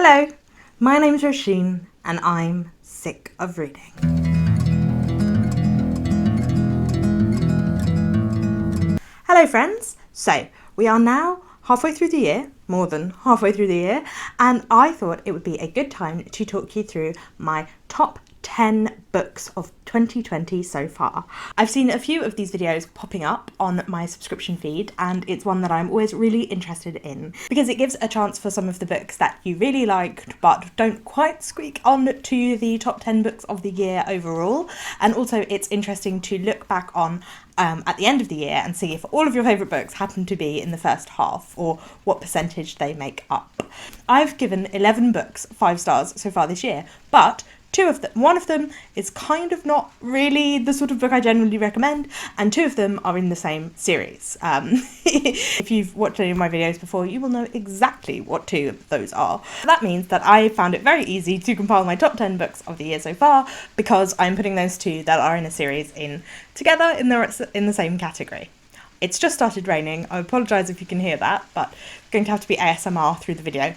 Hello, my name's Roisin and I'm sick of reading. Hello friends, so we are now halfway through the year, more than halfway through the year, and I thought it would be a good time to talk you through my top 10 books of 2020 so far. I've seen a few of these videos popping up on my subscription feed, and it's one that I'm always really interested in because it gives a chance for some of the books that you really liked but don't quite squeak on to the top 10 books of the year overall. And also it's interesting to look back on at the end of the year and see if all of your favourite books happen to be in the first half or what percentage they make up. I've given 11 books 5 stars so far this year, but one of them is kind of not really the sort of book I generally recommend, and 2 of them are in the same series. If you've watched any of my videos before, you will know exactly what 2 of those are. That means that I found it very easy to compile my top 10 books of the year so far, because I'm putting those 2 that are in a series together in the same category. It's just started raining. I apologise if you can hear that, but it's going to have to be ASMR through the video.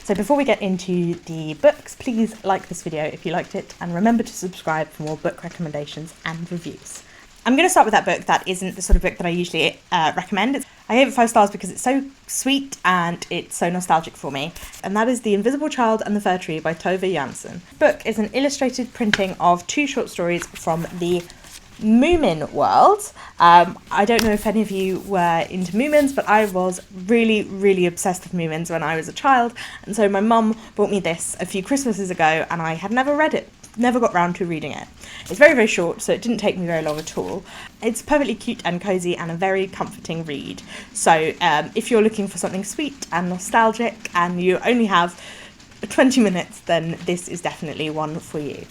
So before we get into the books, please like this video if you liked it, and remember to subscribe for more book recommendations and reviews. I'm going to start with that book that isn't the sort of book that I usually recommend. I gave it 5 stars because it's so sweet and it's so nostalgic for me, and that is The Invisible Child and the Fir Tree by Tove Jansson. The book is an illustrated printing of 2 short stories from the Moomin world. I don't know if any of you were into Moomins, but I was really obsessed with Moomins when I was a child, and so my mum bought me this a few Christmases ago and I had never read it, never got round to reading it. It's very short, so it didn't take me very long at all. It's perfectly cute and cosy and a very comforting read, so if you're looking for something sweet and nostalgic and you only have 20 minutes, then this is definitely one for you.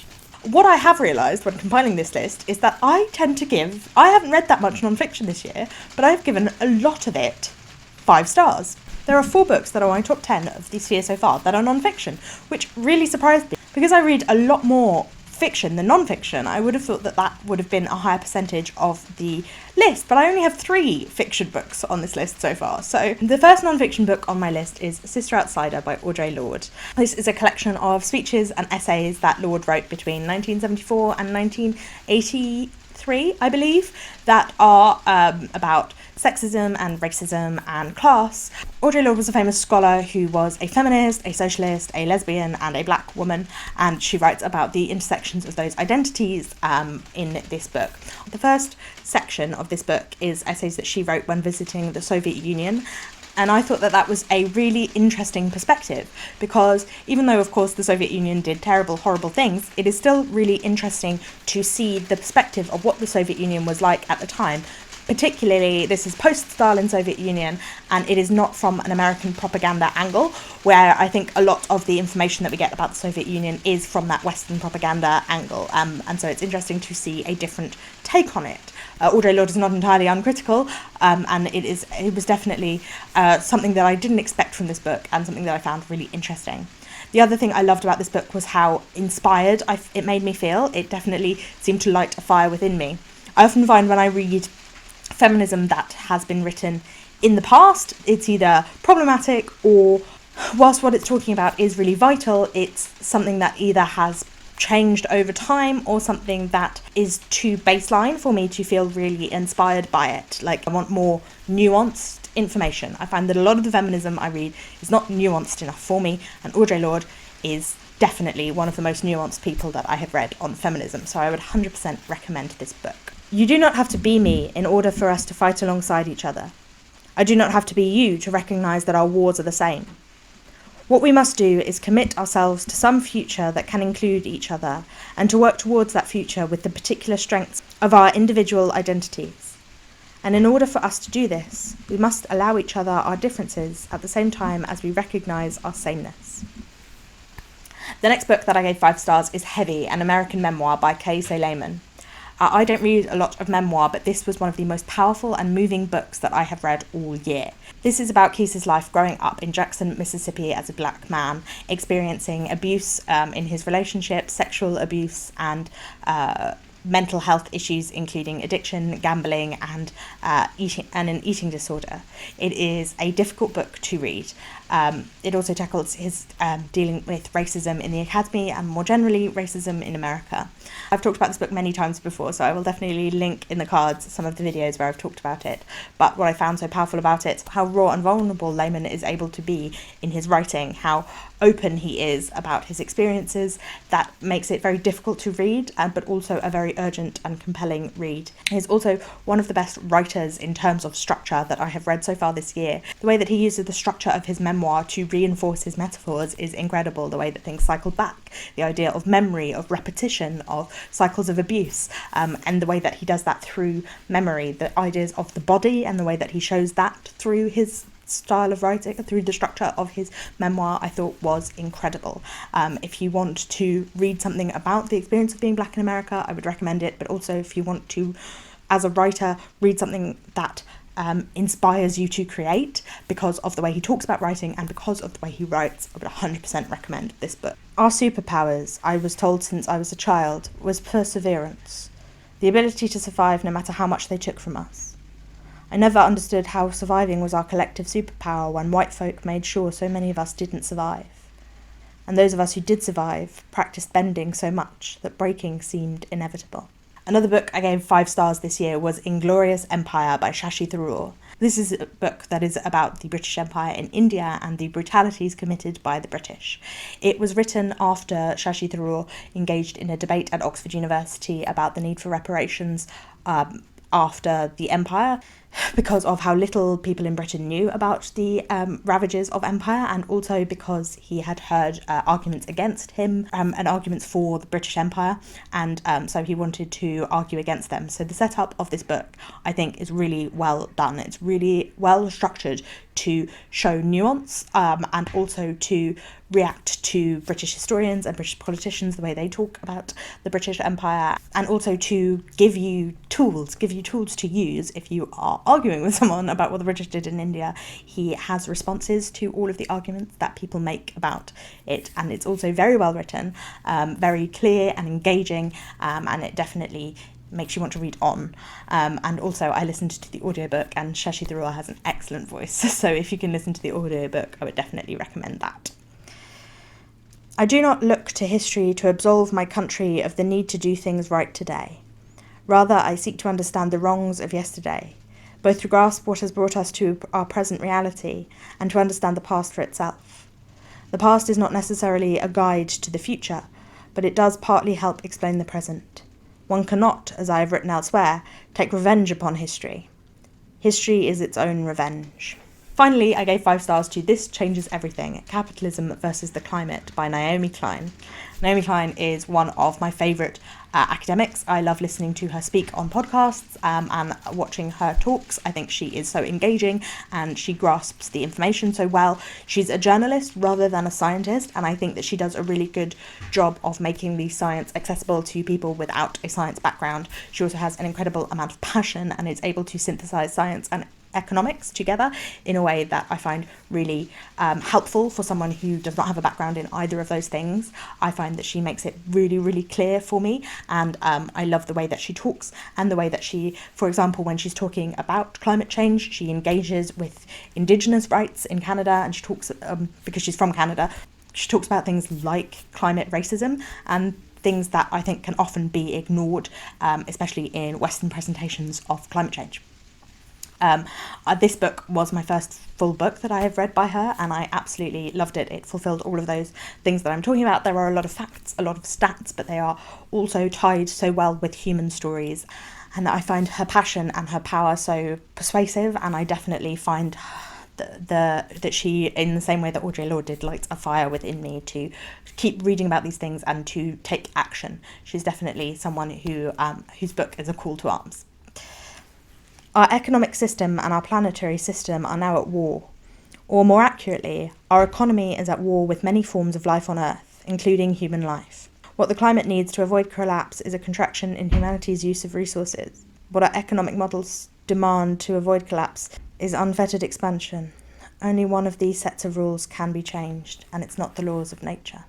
What I have realised when compiling this list is that I haven't read that much non-fiction this year, but I've given a lot of it 5 stars. There are 4 books that are my top 10 of this year so far that are non-fiction, which really surprised me. Because I read a lot more fiction than non-fiction, I would have thought that would have been a higher percentage of the list, but I only have 3 fiction books on this list so far. So the first non-fiction book on my list is Sister Outsider by Audre Lorde. This is a collection of speeches and essays that Lorde wrote between 1974 and 1983, I believe, that are about sexism and racism and class. Audre Lorde was a famous scholar who was a feminist, a socialist, a lesbian and a black woman, and she writes about the intersections of those identities in this book. The first section of this book is essays that she wrote when visiting the Soviet Union, and I thought that was a really interesting perspective, because even though, of course, the Soviet Union did terrible, horrible things, it is still really interesting to see the perspective of what the Soviet Union was like at the time. Particularly, this is post-Stalin Soviet Union, and it is not from an American propaganda angle, where I think a lot of the information that we get about the Soviet Union is from that Western propaganda angle, and so it's interesting to see a different take on it. Audre Lorde is not entirely uncritical, and it was definitely something that I didn't expect from this book, and something that I found really interesting. The other thing I loved about this book was how inspired it made me feel. It definitely seemed to light a fire within me. I often find when I read feminism that has been written in the past, it's either problematic or, whilst what it's talking about is really vital, it's something that either has changed over time or something that is too baseline for me to feel really inspired by it. Like, I want more nuanced information. I find that a lot of the feminism I read is not nuanced enough for me, and Audre Lorde is definitely one of the most nuanced people that I have read on feminism, so I would 100% recommend this book. You do not have to be me in order for us to fight alongside each other. I do not have to be you to recognise that our wars are the same. What we must do is commit ourselves to some future that can include each other, and to work towards that future with the particular strengths of our individual identities. And in order for us to do this, we must allow each other our differences at the same time as we recognise our sameness. The next book that I gave 5 stars is Heavy, an American memoir by Kiese Laymon. I don't read a lot of memoir, but this was one of the most powerful and moving books that I have read all year. This is about Kiese's life growing up in Jackson, Mississippi as a black man, experiencing abuse in his relationships, sexual abuse and mental health issues, including addiction, gambling and an eating disorder. It is a difficult book to read. It also tackles his dealing with racism in the academy and more generally racism in America. I've talked about this book many times before, so I will definitely link in the cards some of the videos where I've talked about it. But what I found so powerful about it, how raw and vulnerable Laymon is able to be in his writing, how open he is about his experiences, that makes it very difficult to read, but also a very urgent and compelling read. He's also one of the best writers in terms of structure that I have read so far this year. The way that he uses the structure of his memoir to reinforce his metaphors is incredible. The way that things cycle back, the idea of memory, of repetition, of cycles of abuse, and the way that he does that through memory, the ideas of the body and the way that he shows that through his style of writing, through the structure of his memoir, I thought was incredible. If you want to read something about the experience of being black in America, I would recommend it, but also if you want to, as a writer, read something that inspires you to create because of the way he talks about writing and because of the way he writes, I would 100% recommend this book. Our superpowers, I was told since I was a child, was perseverance, the ability to survive no matter how much they took from us. I never understood how surviving was our collective superpower when white folk made sure so many of us didn't survive. And those of us who did survive practiced bending so much that breaking seemed inevitable. Another book I gave 5 stars this year was Inglorious Empire by Shashi Tharoor. This is a book that is about the British Empire in India and the brutalities committed by the British. It was written after Shashi Tharoor engaged in a debate at Oxford University about the need for reparations after the Empire, because of how little people in Britain knew about the ravages of empire, and also because he had heard arguments against him and arguments for the British Empire, and so he wanted to argue against them. So the setup of this book, I think, is really well done. It's really well structured to show nuance and also to react to British historians and British politicians, the way they talk about the British Empire, and also to give you tools to use if you are arguing with someone about what the British did in India. He has responses to all of the arguments that people make about it, and it's also very well written, very clear and engaging, and it definitely makes you want to read on. And also I listened to the audiobook, and Shashi Tharoor has an excellent voice, so if you can listen to the audiobook, I would definitely recommend that. I do not look to history to absolve my country of the need to do things right today. Rather, I seek to understand the wrongs of yesterday, both to grasp what has brought us to our present reality and to understand the past for itself. The past is not necessarily a guide to the future, but it does partly help explain the present. One cannot, as I have written elsewhere, take revenge upon history. History is its own revenge. Finally, I gave 5 stars to This Changes Everything, Capitalism versus the Climate by Naomi Klein. Naomi Klein is one of my favourite academics. I love listening to her speak on podcasts and watching her talks. I think she is so engaging and she grasps the information so well. She's a journalist rather than a scientist, and I think that she does a really good job of making the science accessible to people without a science background. She also has an incredible amount of passion and is able to synthesize science and economics together in a way that I find really helpful for someone who does not have a background in either of those things. I find that she makes it really, really clear for me, and I love the way that she talks and the way that she, for example, when she's talking about climate change, she engages with Indigenous rights in Canada, and she talks, because she's from Canada, she talks about things like climate racism and things that I think can often be ignored, especially in Western presentations of climate change. This book was my first full book that I have read by her, and I absolutely loved it. It fulfilled all of those things that I'm talking about. There are a lot of facts, a lot of stats, but they are also tied so well with human stories, and I find her passion and her power so persuasive, and I definitely find that she, in the same way that Audre Lorde did, lights a fire within me to keep reading about these things and to take action. She's definitely someone who whose book is a call to arms. Our economic system and our planetary system are now at war. Or more accurately, our economy is at war with many forms of life on Earth, including human life. What the climate needs to avoid collapse is a contraction in humanity's use of resources. What our economic models demand to avoid collapse is unfettered expansion. Only one of these sets of rules can be changed, and it's not the laws of nature.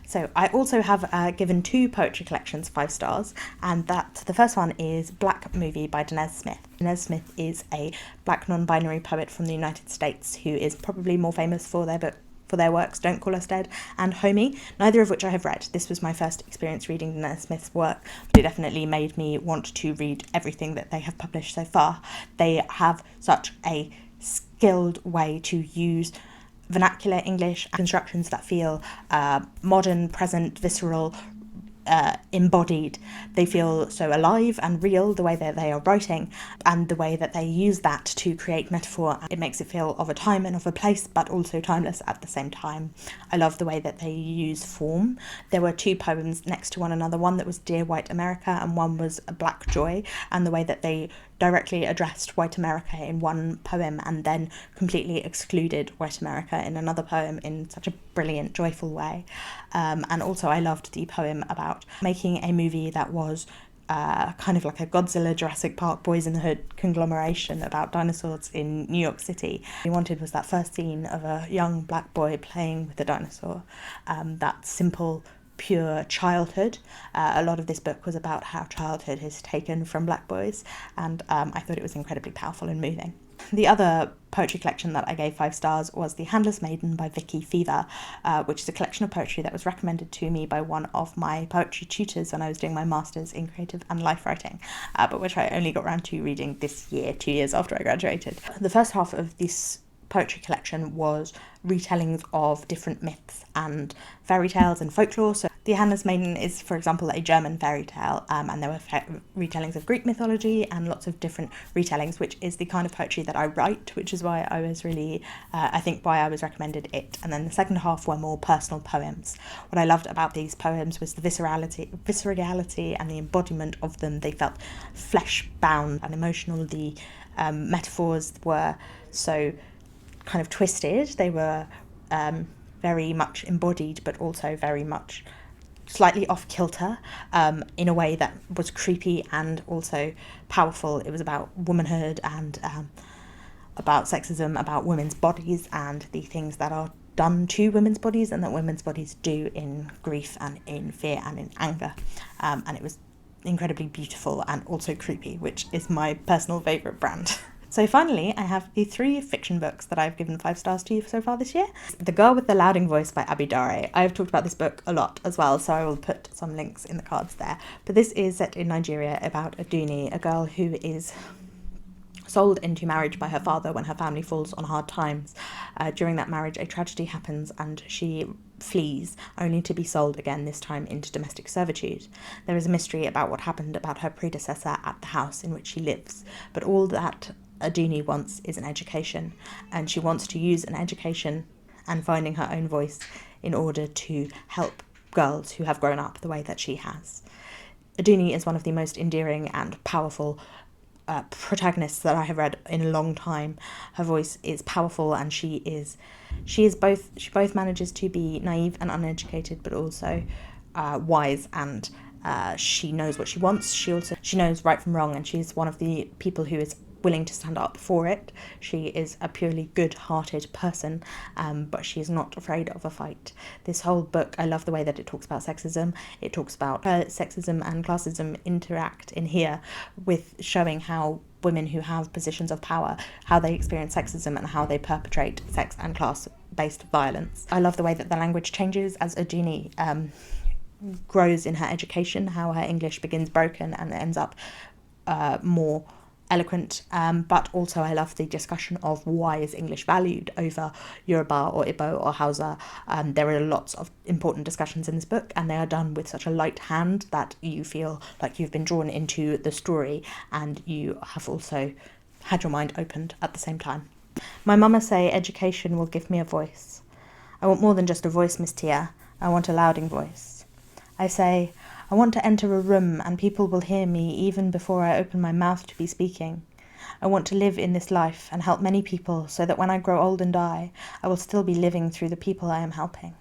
So I also have given 2 poetry collections 5 stars, and the first one is Black Movie by Danez Smith. Danez Smith is a black non-binary poet from the United States who is probably more famous for their works Don't Call Us Dead and Homie, neither of which I have read. This was my first experience reading Danez Smith's work, but it definitely made me want to read everything that they have published so far. They have such a skilled way to use vernacular English constructions that feel modern, present, visceral, embodied. They feel so alive and real, the way that they are writing and the way that they use that to create metaphor. It makes it feel of a time and of a place, but also timeless at the same time. I love the way that they use form. There were 2 poems next to one another, one that was Dear White America and one was Black Joy, and the way that they directly addressed white America in one poem and then completely excluded white America in another poem in such a brilliant, joyful way. And also I loved the poem about making a movie that was kind of like a Godzilla, Jurassic Park, Boys in the Hood conglomeration about dinosaurs in New York City. What he wanted was that first scene of a young black boy playing with a dinosaur, that simple, pure childhood. A lot of this book was about how childhood is taken from black boys, and I thought it was incredibly powerful and moving. The other poetry collection that I gave 5 stars was The Handless Maiden by Vicki, Feaver, which is a collection of poetry that was recommended to me by one of my poetry tutors when I was doing my Masters in Creative and Life Writing, but which I only got around to reading this year, 2 years after I graduated. The first half of this poetry collection was retellings of different myths and fairy tales and folklore. So The Handless Maiden is, for example, a German fairy tale, and there were retellings of Greek mythology and lots of different retellings, which is the kind of poetry that I write, which is why I was really, I think why I was recommended it. And then the second half were more personal poems. What I loved about these poems was the viscerality and the embodiment of them. They felt flesh-bound and emotional. The metaphors were so kind of twisted. They were very much embodied, but also very much slightly off kilter, in a way that was creepy and also powerful. It was about womanhood and about sexism, about women's bodies and the things that are done to women's bodies and that women's bodies do in grief and in fear and in anger. And it was incredibly beautiful and also creepy, which is my personal favourite brand. So finally, I have the 3 fiction books that I've given 5 stars to so far this year. The Girl with the Louding Voice by Audre. I've talked about this book a lot as well, so I will put some links in the cards there. But this is set in Nigeria about Aduni, a girl who is sold into marriage by her father when her family falls on hard times. During that marriage, a tragedy happens and she flees, only to be sold again, this time into domestic servitude. There is a mystery about what happened about her predecessor at the house in which she lives, but all that Aduni wants is an education, and she wants to use an education and finding her own voice in order to help girls who have grown up the way that she has. Aduni is one of the most endearing and powerful protagonists that I have read in a long time. Her voice is powerful, and she both manages to be naive and uneducated, but also wise, and she knows what she wants. She knows right from wrong, and she's one of the people who is willing to stand up for it. She is a purely good-hearted person, but she is not afraid of a fight. This whole book, I love the way that it talks about sexism. It talks about sexism and classism interact in here, with showing how women who have positions of power, how they experience sexism and how they perpetrate sex and class-based violence. I love the way that the language changes as Aduni grows in her education, how her English begins broken and ends up more eloquent, but also I love the discussion of why is English valued over Yoruba or Igbo or Hausa. There are lots of important discussions in this book, and they are done with such a light hand that you feel like you've been drawn into the story and you have also had your mind opened at the same time. My mama say education will give me a voice. I want more than just a voice, Miss Tia. I want a louding voice. I say, I want to enter a room and people will hear me even before I open my mouth to be speaking. I want to live in this life and help many people so that when I grow old and die, I will still be living through the people I am helping.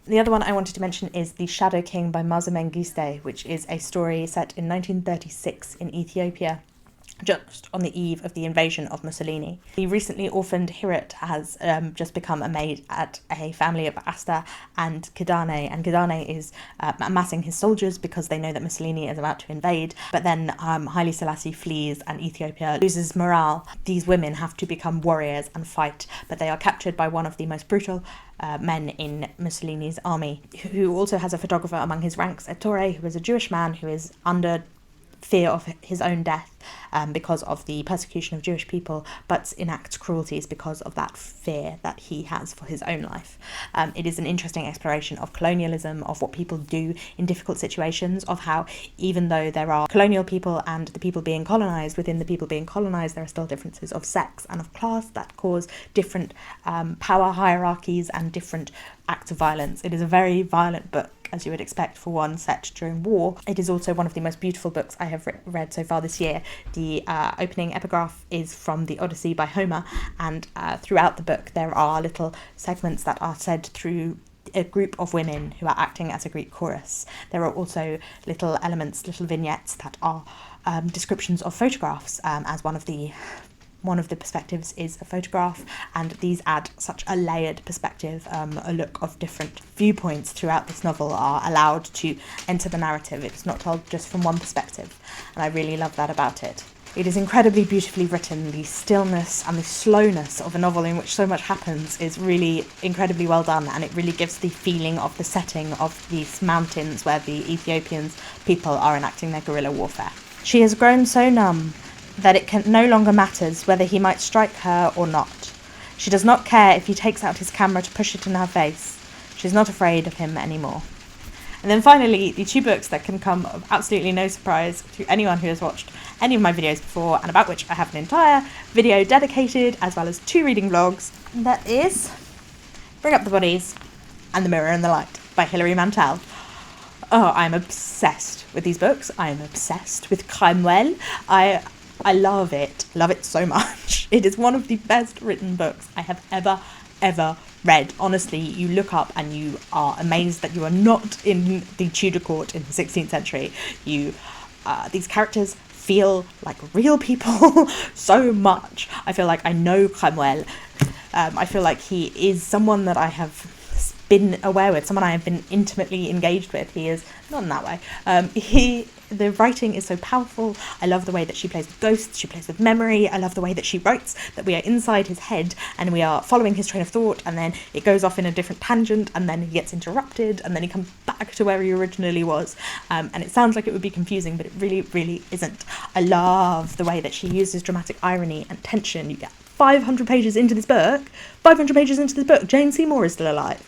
The other one I wanted to mention is The Shadow King by Maaza Mengiste, which is a story set in 1936 in Ethiopia. just on the eve of the invasion of Mussolini. The recently orphaned Hirat has just become a maid at a family of Asta and Kidane, and Kidane is amassing his soldiers because they know that Mussolini is about to invade, but then Haile Selassie flees and Ethiopia loses morale. These women have to become warriors and fight, but they are captured by one of the most brutal men in Mussolini's army, who also has a photographer among his ranks, Ettore, who is a Jewish man who is under fear of his own death because of the persecution of Jewish people, but enacts cruelties because of that fear that he has for his own life. It is an interesting exploration of colonialism, of what people do in difficult situations, of how even though there are colonial people and the people being colonized, within the people being colonized there are still differences of sex and of class that cause different power hierarchies and different acts of violence. It is a very violent book, as you would expect for one set during war. It is also one of the most beautiful books I have read so far this year. The opening epigraph is from the Odyssey by Homer, and throughout the book there are little segments that are said through a group of women who are acting as a Greek chorus. There are also little elements, little vignettes that are descriptions of photographs, as one of the perspectives is a photograph, and these add such a layered perspective. A look of different viewpoints throughout this novel are allowed to enter the narrative. It's not told just from one perspective, and I really love that about it. It is incredibly beautifully written. The stillness and the slowness of a novel in which so much happens is really incredibly well done, and it really gives the feeling of the setting of these mountains where the Ethiopian people are enacting their guerrilla warfare. She has grown so numb that it no longer matters whether he might strike her or not. She does not care if he takes out his camera to push it in her face. She is not afraid of him anymore. And then finally, the two books that can come of absolutely no surprise to anyone who has watched any of my videos before, and about which I have an entire video dedicated, as well as 2 reading vlogs. And that is Bring Up the Bodies and The Mirror and the Light by Hilary Mantel. Oh, I'm obsessed with these books. I am obsessed with Cromwell. I love it so much. It is one of the best written books I have ever read. Honestly, you look up and you are amazed that you are not in the Tudor court in the 16th century. These characters feel like real people so much. I feel like I know Cromwell. I feel like he is someone that I have been aware with, someone I have been intimately engaged with. He is not in that way. The writing is so powerful. I love the way that she plays with ghosts, she plays with memory. I love the way that she writes, that we are inside his head and we are following his train of thought, and then it goes off in a different tangent, and then he gets interrupted, and then he comes back to where he originally was. And it sounds like it would be confusing, but it really isn't. I love the way that she uses dramatic irony and tension. You get 500 pages into this book, Jane Seymour is still alive.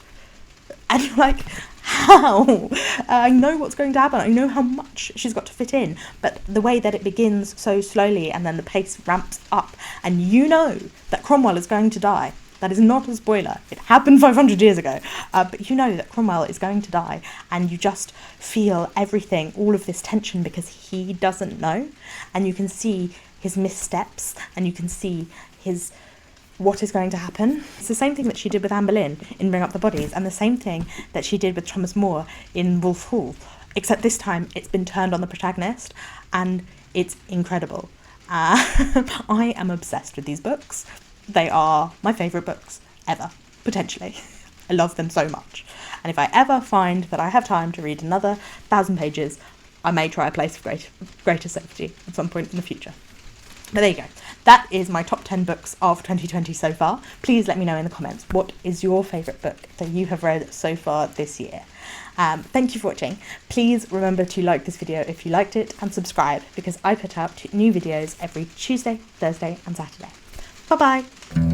And you're like, how? I know what's going to happen. I know how much she's got to fit in. But the way that it begins so slowly and then the pace ramps up, and you know that Cromwell is going to die. That is not a spoiler. It happened 500 years ago. But you know that Cromwell is going to die, and you just feel everything, all of this tension, because he doesn't know. And you can see his missteps, and you can see what is going to happen. It's the same thing that she did with Anne Boleyn in Bring Up the Bodies, and the same thing that she did with Thomas More in Wolf Hall, except this time it's been turned on the protagonist, and it's incredible. I am obsessed with these books. They are my favourite books ever, potentially. I love them so much. And if I ever find that I have time to read another 1,000 pages, I may try A Place of Greater Safety at some point in the future. But there you go. That is my top 10 books of 2020 so far. Please let me know in the comments, what is your favourite book that you have read so far this year? Thank you for watching. Please remember to like this video if you liked it, and subscribe, because I put out new videos every Tuesday, Thursday and Saturday. Bye bye!